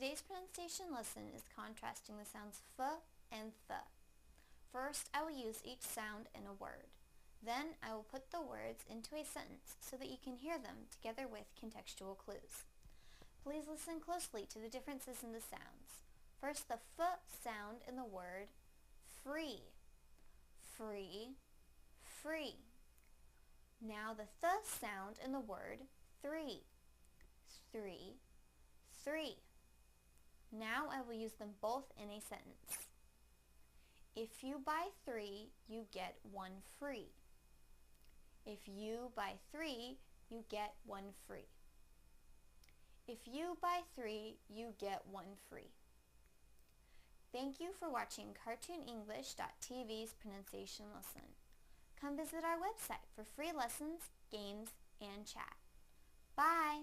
Today's pronunciation lesson is contrasting the sounds f and th. First, I will use each sound in a word. Then, I will put the words into a sentence so that you can hear them together with contextual clues. Please listen closely to the differences in the sounds. First, the f sound in the word free. Free, free. Now the th sound in the word three. Three, three. Now I will use them both in a sentence. If you buy 3, you get 1 free. If you buy 3, you get 1 free. If you buy 3, you get 1 free. Thank you for watching CartoonEnglish.tv's pronunciation lesson. Come visit our website for free lessons, games, and chat. Bye!